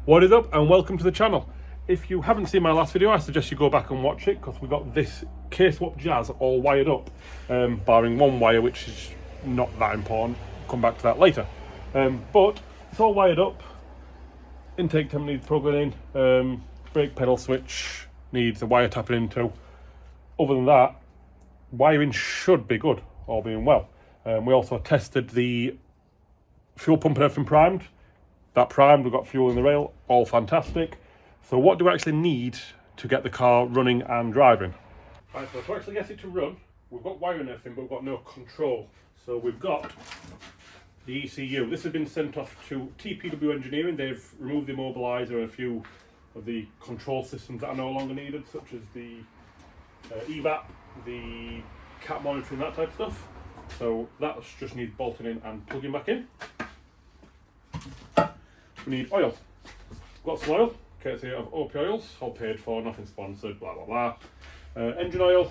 What is up and welcome to the channel. If you haven't seen my last video, I suggest you go back and watch it because we got this K-swap Jazz all wired up, barring one wire which is not that important. Come back to that later. But it's all wired up. Intake temp needs plugging in, brake pedal switch needs a wire tapping into. Other than that, wiring should be good, all being well. We also tested the fuel pump and everything primed. That primed, we've got fuel in the rail, all fantastic. So what do we actually need to get the car running and driving? Right, so to actually get it to run, we've got wiring and everything, but we've got no control. So we've got the ECU. This has been sent off to TPW Engineering. They've removed the immobiliser and a few of the control systems that are no longer needed, such as the EVAP, the cat monitoring, that type of stuff. So that just needs bolting in and plugging back in. We need oil. Got some oil, courtesy of OP Oils, all paid for, nothing sponsored, blah blah blah. Engine oil,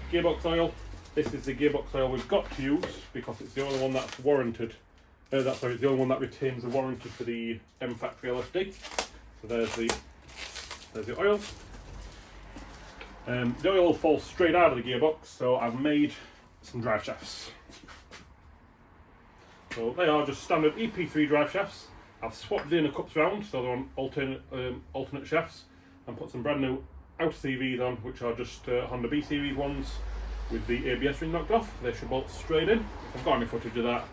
gearbox oil. This is the gearbox oil we've got to use because it's the only one that's warranted. It's the only one that retains the warranty for the M Factory LSD. So there's the oil. The oil will fall straight out of the gearbox, so I've made some drive shafts. So they are just standard EP3 drive shafts. I've swapped the inner cups round, so they're on alternate shafts, and put some brand new outer CVs on, which are just Honda B series ones with the ABS ring knocked off. They should bolt straight in. If I've got any footage of that,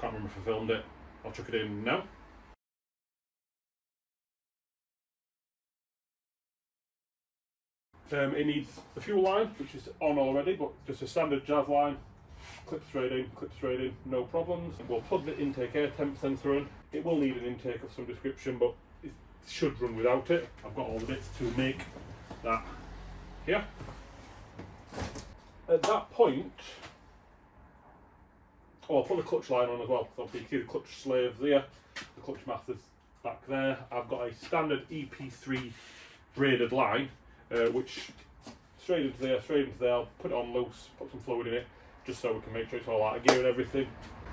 can't remember if I filmed it. I'll chuck it in now. It needs the fuel line, which is on already, but just a standard Jazz line. Clip straight in, no problems. We'll plug the intake air temp sensor in. It will need an intake of some description, but it should run without it. I've got all the bits to make that here. At that point, I'll put the clutch line on as well. So you can see the clutch slaves there, the clutch masters back there. I've got a standard EP3 braided line, which straight into there, I'll put it on loose, put some fluid in it, just so we can make sure it's all out of gear and everything.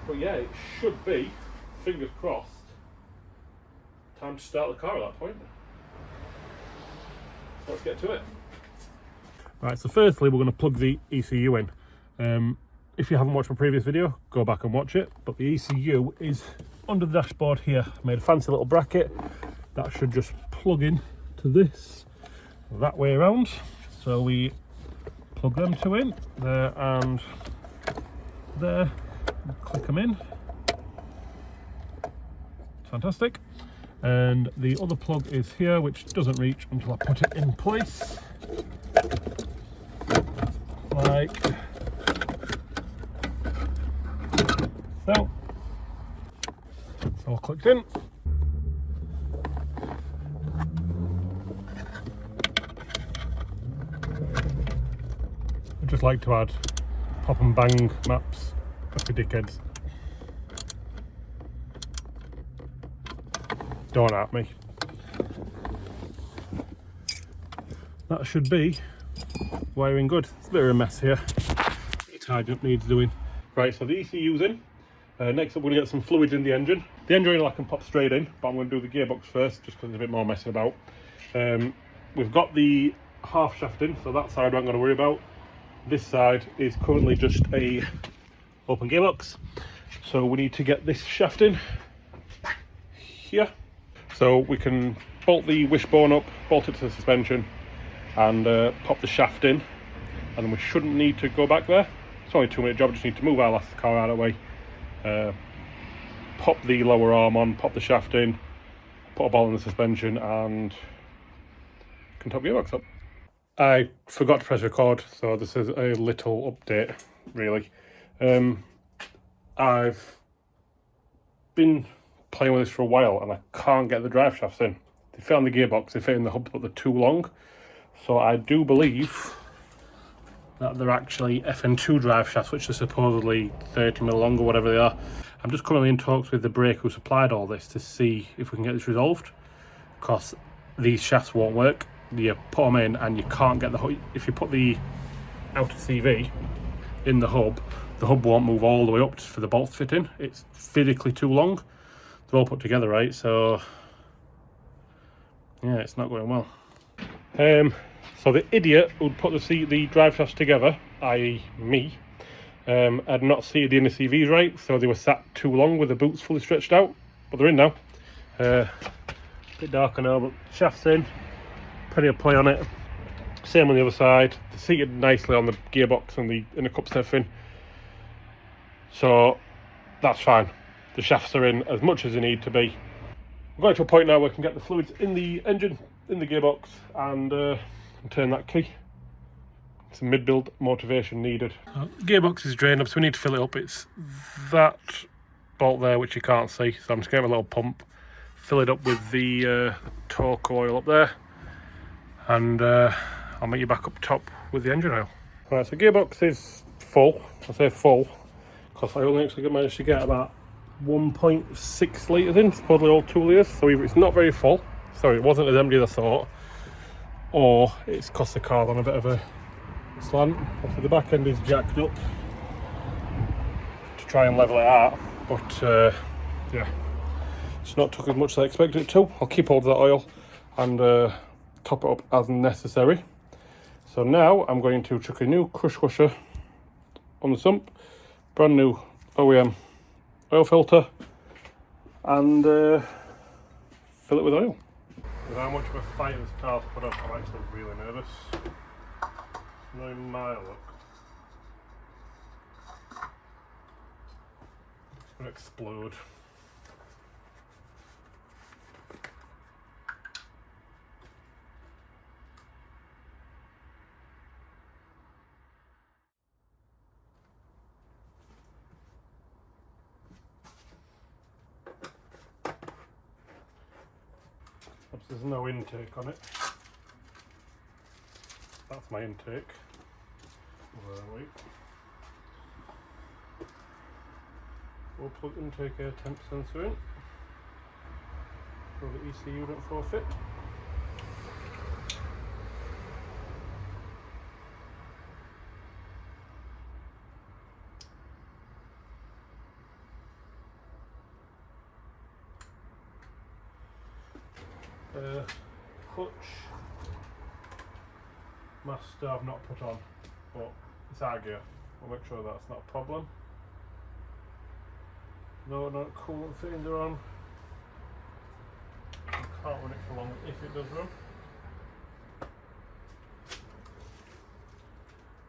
But yeah, it should be, fingers crossed, time to start the car at that point. So let's get to it. Right, so firstly we're going to plug the ECU in. If you haven't watched my previous video, go back and watch it. But the ECU is under the dashboard here. I made a fancy little bracket that should just plug in to this that way around. So we plug them two in there and there, click them in. Fantastic. And the other plug is here, which doesn't reach until I put it in place, like so. It's all clicked in. I just like to add pop and bang maps for dickheads. Don't at me. That should be wiring good. It's a bit of a mess here. Tidy up needs doing. Right, so the ECU's in. Next up we're going to get some fluids in the engine. The engine oil I can pop straight in, but I'm going to do the gearbox first just because there's a bit more messing about. We've got the half shaft in, so that side I'm not going to worry about. This side is currently just a open gearbox, so we need to get this shaft in here. So we can bolt the wishbone up, bolt it to the suspension, and pop the shaft in, and then we shouldn't need to go back there. It's only a 2-minute job, just need to move our last car out of the way, pop the lower arm on, pop the shaft in, put a bolt in the suspension, and can top gearbox up. I forgot to press record, so this is a little update, really. I've been playing with this for a while and I can't get the drive shafts in. They fit on the gearbox, they fit in the hub, but they're too long. So I do believe that they're actually FN2 drive shafts, which are supposedly 30mm long or whatever they are. I'm just currently in talks with the breaker who supplied all this to see if we can get this resolved, because these shafts won't work. You put them in and you can't get the hub. If you put the outer CV in the hub won't move all the way up for the bolts to fit in. It's physically too long. they're all put together right, so yeah, it's not going well. So the idiot who'd put the drive shafts together, i.e. me, had not seated the inner CVs right, so they were sat too long with the boots fully stretched out, but they're in now. Bit darker now, but shaft's in, plenty of play on it. Same on the other side, they're seated nicely on the gearbox and the inner cups and everything, so that's fine. The shafts are in as much as they need to be. We're going to a point now where we can get the fluids in the engine, in the gearbox, and turn that key. Some mid-build motivation needed. Gearbox is drained up, so we need to fill it up. It's that bolt there which you can't see, so I'm just going to have a little pump, fill it up with the torque oil up there, and I'll meet you back up top with the engine oil. Right, so gearbox is full. I say full because I only actually managed to get about 1.6 litres in, supposedly all 2 litres, so either it's not very full, so it wasn't as empty as I thought, or it's cost the car on a bit of a slant. Obviously the back end is jacked up to try and level it out, but yeah, it's not took as much as I expected it to. I'll keep hold of that oil and top it up as necessary. So now I'm going to chuck a new crush washer on the sump, brand new OEM oil filter, and fill it with oil. With how much of a fight this car's put up, I'm actually really nervous. Not even my look. It's going to explode. There's no intake on it. That's my intake. Wait. We'll plug intake air temp sensor in so the ECU don't forfeit. Clutch master I've not put on, but it's our gear. We'll make sure that's not a problem. No, not coolant fittings are on. You can't run it for long if it does run.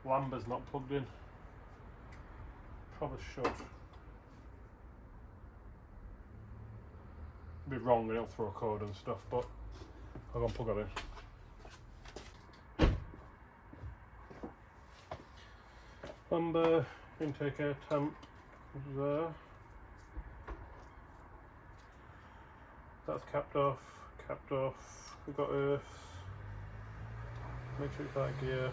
Lamber's not plugged in. Probably should. Be wrong and it'll throw a code and stuff, but I'll go and plug it in. Lamber, intake air temp is there. That's capped off, capped off. We've got earths. Make sure it's that gear.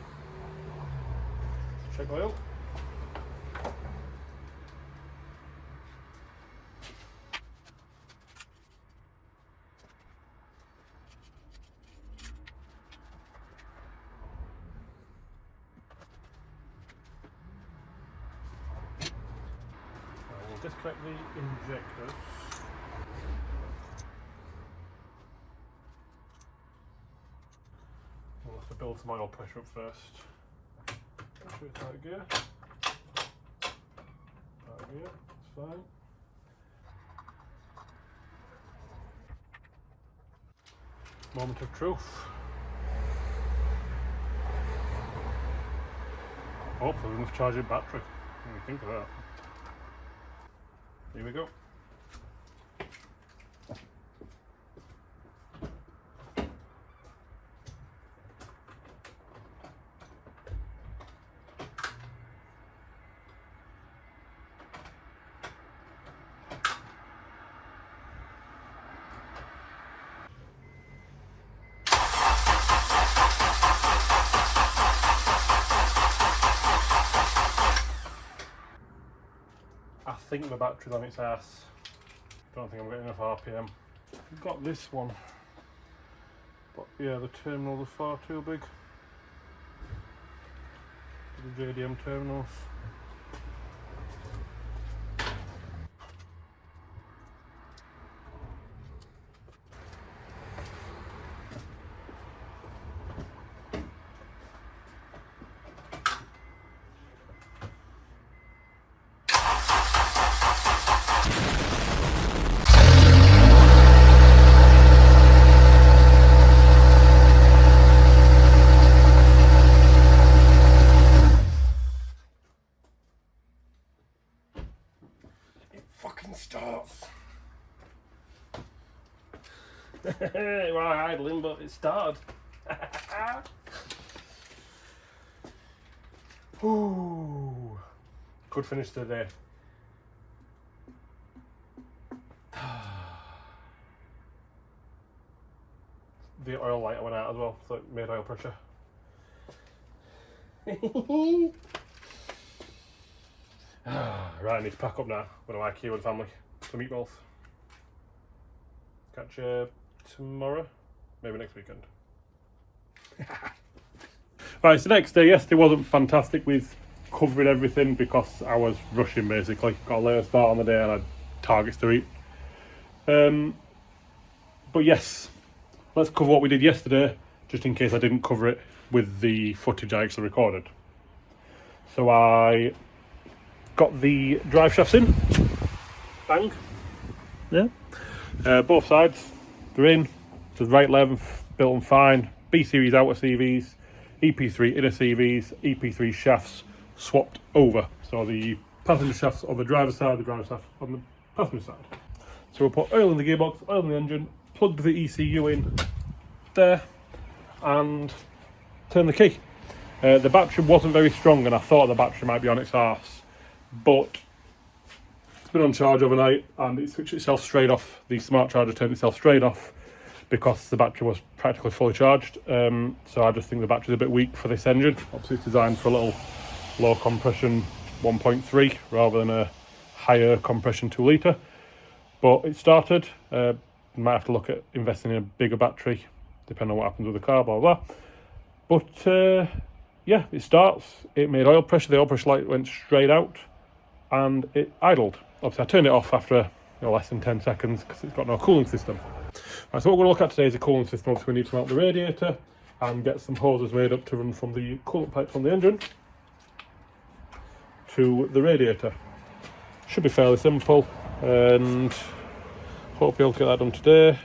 Check oil. Disconnect the injectors. We'll have to build some oil pressure up first. Make sure it's out of gear. Out of gear, that's fine. Moment of truth. Hopefully enough charging battery. What do you think of that? Here we go. I think the battery's on its ass. Don't think I'm getting enough RPM. I've got this one, but yeah, the terminals are far too big. The JDM terminals. fucking starts. We're idling, but it started. Ooh. Good finish to the day. The oil lighter went out as well, so it made oil pressure. Right, I need to pack up now. I'm going to IKEA with the family. Some meatballs. Catch you tomorrow, maybe next weekend. Right, it's the next day. Yesterday wasn't fantastic with covering everything because I was rushing basically. Got a later start on the day and I had targets to eat. But yes, let's cover what we did yesterday, just in case I didn't cover it with the footage I actually recorded. So I got the drive shafts in. Bang. Yeah. Both sides, they're in. To the right length, built them fine. B series outer CVs, EP3 inner CVs, EP3 shafts swapped over. So the passenger shafts on the driver's side, the driver's shaft on the passenger side. So we'll put oil in the gearbox, oil in the engine, plug the ECU in there, and turn the key. The battery wasn't very strong, and I thought the battery might be on its arse, but it's been on charge overnight, and it switched itself straight off. The smart charger turned itself straight off because the battery was practically fully charged. So I just think the battery's a bit weak for this engine. Obviously it's designed for a little low compression 1.3 rather than a higher compression 2 litre. But it started. Might have to look at investing in a bigger battery, depending on what happens with the car, blah blah. But yeah, it starts. It made oil pressure. The oil pressure light went straight out, and it idled. Obviously, I turned it off after less than 10 seconds because it's got no cooling system. Right, so what we're going to look at today is a cooling system. Obviously, we need to mount the radiator and get some hoses made up to run from the coolant pipe from the engine to the radiator. Should be fairly simple, and hope you'll get that done today.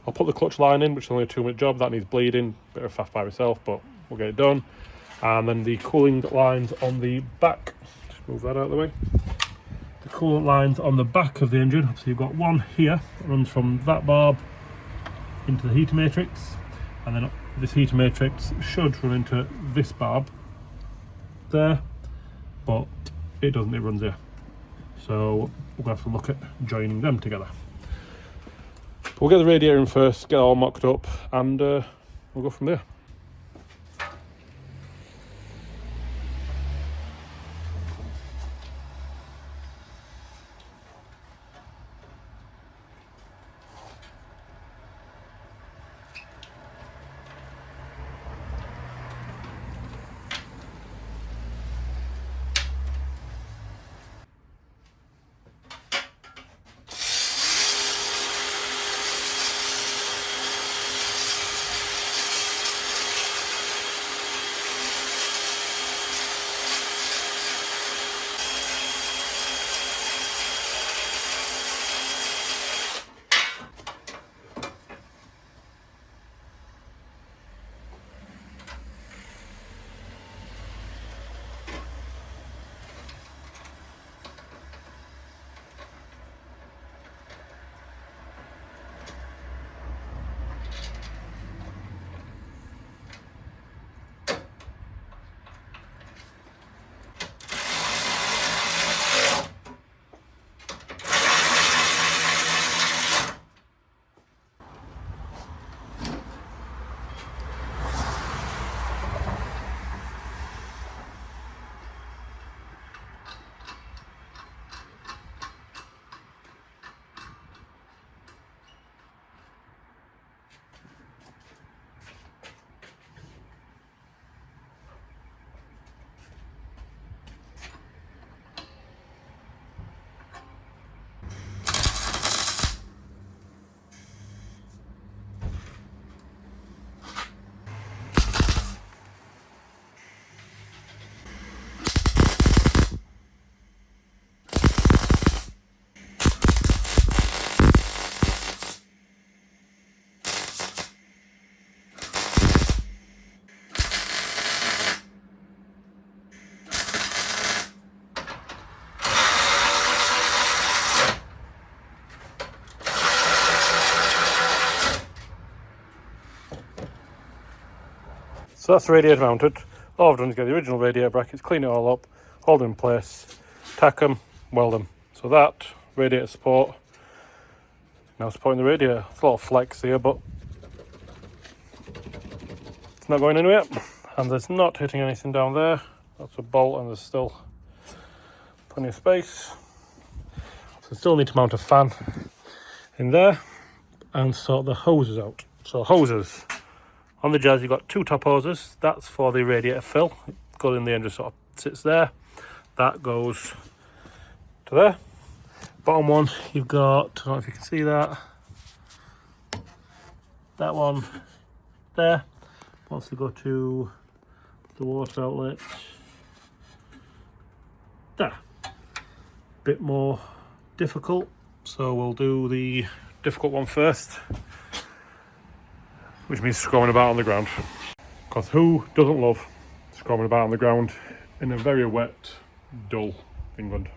I'll put the clutch line in, which is only a 2-minute job. That needs bleeding, bit of faff by myself, but we'll get it done. And then the cooling lines on the back, just move that out of the way. The coolant lines on the back of the engine, so you've got one here that runs from that barb into the heater matrix, and then this heater matrix should run into this barb there, but it doesn't, it runs here. So we're going to have to look at joining them together. But we'll get the radiator in first, get it all mocked up, and we'll go from there. So that's the radiator mounted. All I've done is get the original radiator brackets, clean it all up, hold them in place, tack them, weld them. So that radiator support, now supporting the radiator. It's a lot of flex here, but it's not going anywhere. And there's not hitting anything down there. That's a bolt and there's still plenty of space. So I still need to mount a fan in there and sort the hoses out. So hoses. On the Jazz you've got two top hoses. That's for the radiator fill. It goes in the end, just sort of sits there. That goes to there. Bottom one you've got, I don't know if you can see that. That one there. Wants to go to the water outlet. There. Bit more difficult, so we'll do the difficult one first, which means scrolling about on the ground. Because who doesn't love scrolling about on the ground in a very wet, dull England?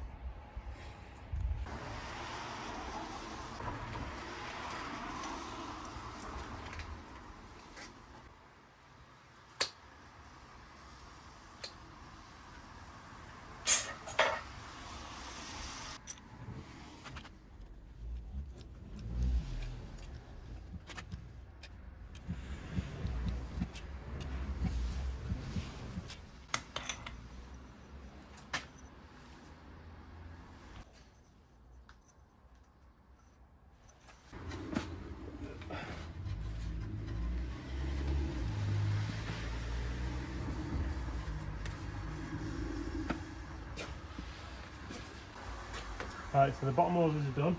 Right, so the bottom hoses are done.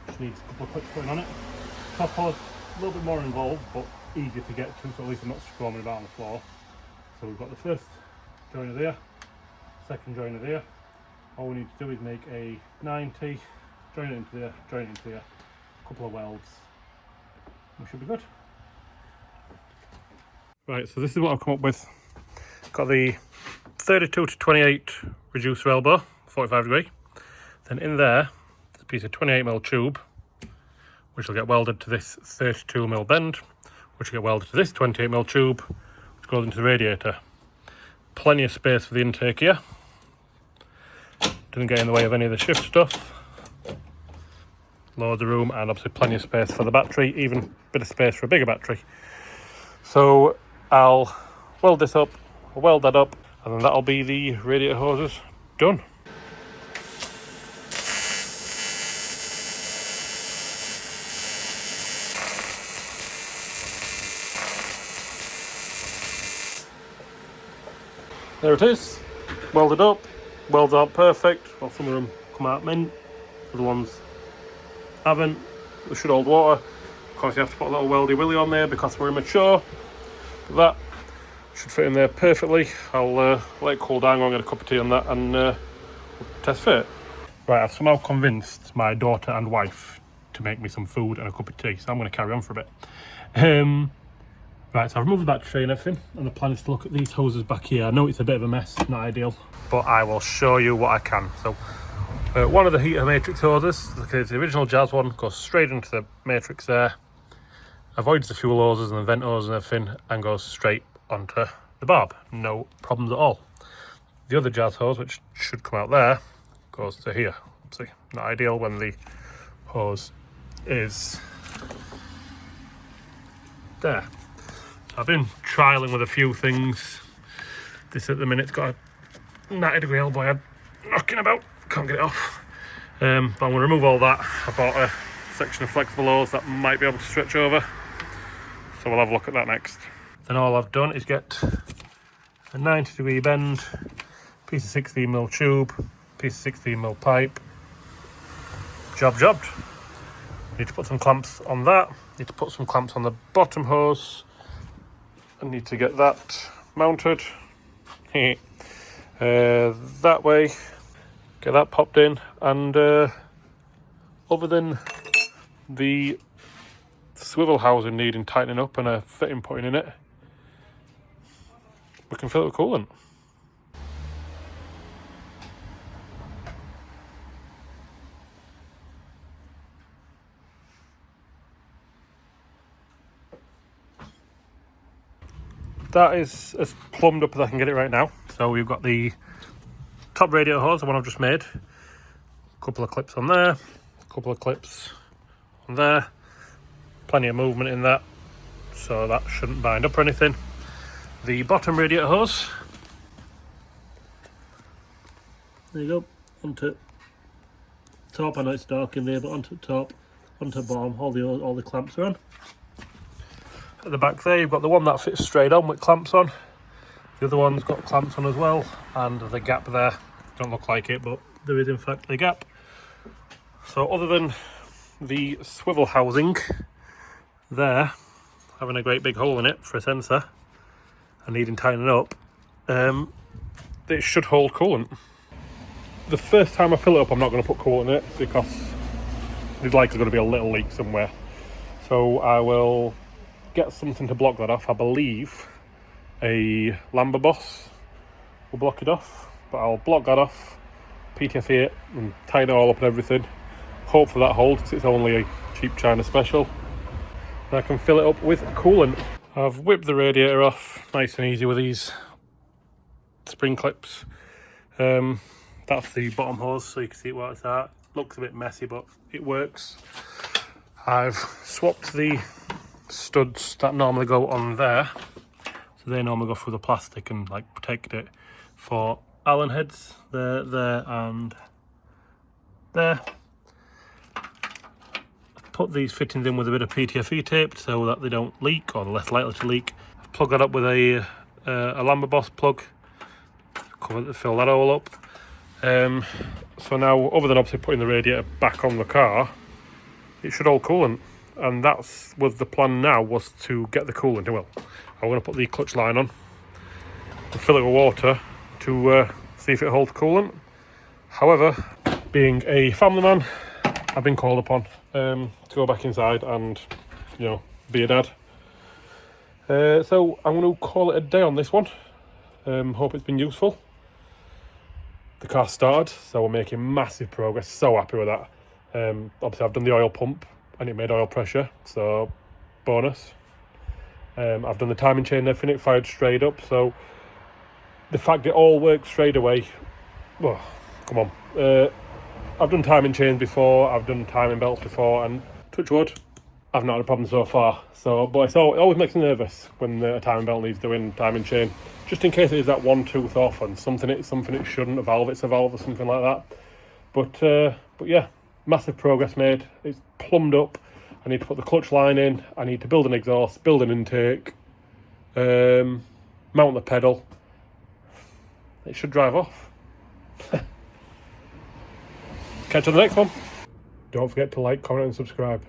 Just needs a couple of clicks putting on it. Top hose, a little bit more involved, but easier to get to, so at least I'm not scrolling about on the floor. So we've got the first joiner there, second joiner there. All we need to do is make a 90, join it into there, join it into there, a couple of welds. We should be good. Right, so this is what I've come up with. Got the 32 to 28 reducer elbow, 45 degree. Then in there, there's a piece of 28mm tube, which will get welded to this 32mm bend, which will get welded to this 28mm tube, which goes into the radiator. Plenty of space for the intake here. Doesn't get in the way of any of the shift stuff. Loads of room, and obviously plenty of space for the battery, even a bit of space for a bigger battery. So I'll weld this up, I'll weld that up, and then that'll be the radiator hoses done. There it is, welded up, welds out perfect. Well, some of them come out mint, other ones haven't. They should hold water. Of course you have to put a little weldy willy on there because we're immature. But that should fit in there perfectly. I'll let it cool down, go and get a cup of tea on that, and we'll test fit. Right, I've somehow convinced my daughter and wife to make me some food and a cup of tea, so I'm going to carry on for a bit. Right, so I've removed the battery tray and everything, and the plan is to look at these hoses back here. I know it's a bit of a mess, not ideal, but I will show you what I can. So, one of the heater matrix hoses, look at the original Jazz one, goes straight into the matrix there, avoids the fuel hoses and the vent hoses and everything, and goes straight onto the barb. No problems at all. The other Jazz hose, which should come out there, goes to here. See, not ideal when the hose is there. I've been trialling with a few things. This at the minute's got a 90 degree elbow head knocking about, can't get it off. But I'm going to remove all that. I bought a section of flexible hose that might be able to stretch over, so we'll have a look at that next. Then all I've done is get a 90 degree bend, piece of 16mm tube, piece of 16mm pipe. Jobbed. Need to put some clamps on that, need to put some clamps on the bottom hose. I need to get that mounted that way, get that popped in, and other than the swivel housing needing tightening up and a fitting putting in it, we can fill it with coolant. that is as plumbed up as I can get it right now. So we've got the top radiator hose, the one I've just made. A couple of clips on there, a couple of clips on there. Plenty of movement in that, so that shouldn't bind up or anything. The bottom radiator hose. There you go, onto top. I know it's dark in there, but onto top, onto bottom, all the clamps are on. At the back there, you've got the one that fits straight on with clamps on. The other one's got clamps on as well, and the gap there, don't look like it, but there is in fact a gap. So other than the swivel housing there, having a great big hole in it for a sensor and needing tightening up, it should hold coolant. The first time I fill it up, I'm not going to put coolant in it because there's likely going to be a little leak somewhere. So I will get something to block that off. I believe a Lamba Boss will block it off, but I'll block that off, PTFE it and tighten it all up and everything. Hope for that holds because it's only a cheap China special. And I can fill it up with coolant. I've whipped the radiator off nice and easy with these spring clips. That's the bottom hose, so you can see what it's at. Looks a bit messy, but it works. I've swapped the studs that normally go on there, so they normally go through the plastic and like protect it, for Allen heads there, and there. I've put these fittings in with a bit of PTFE tape so that they don't leak, or they're less likely to leak. I've plugged that up with a Lamba Boss plug, fill that all up. So now, other than obviously putting the radiator back on the car, it should hold coolant, and that's was the plan now, was to get the coolant. Well, I'm going to put the clutch line on and fill it with water to see if it holds coolant. However, being a family man, I've been called upon to go back inside and, you know, be a dad. So I'm going to call it a day on this one. Hope it's been useful. The car started, so we're making massive progress. So happy with that. Obviously I've done the oil pump and it made oil pressure, so bonus. I've done the timing chain and everything, it fired straight up, so the fact it all worked straight away, well, come on. I've done timing chains before, I've done timing belts before, and touch wood, I've not had a problem so far. So, but it always makes me nervous when a timing belt needs doing timing chain, just in case it is that one tooth off and something it shouldn't, it's a valve or something like that. But yeah, massive progress made. It's plumbed up. I need to put the clutch line in. I need to build an exhaust, build an intake, mount the pedal. It should drive off. Catch you on the next one. Don't forget to like, comment and subscribe.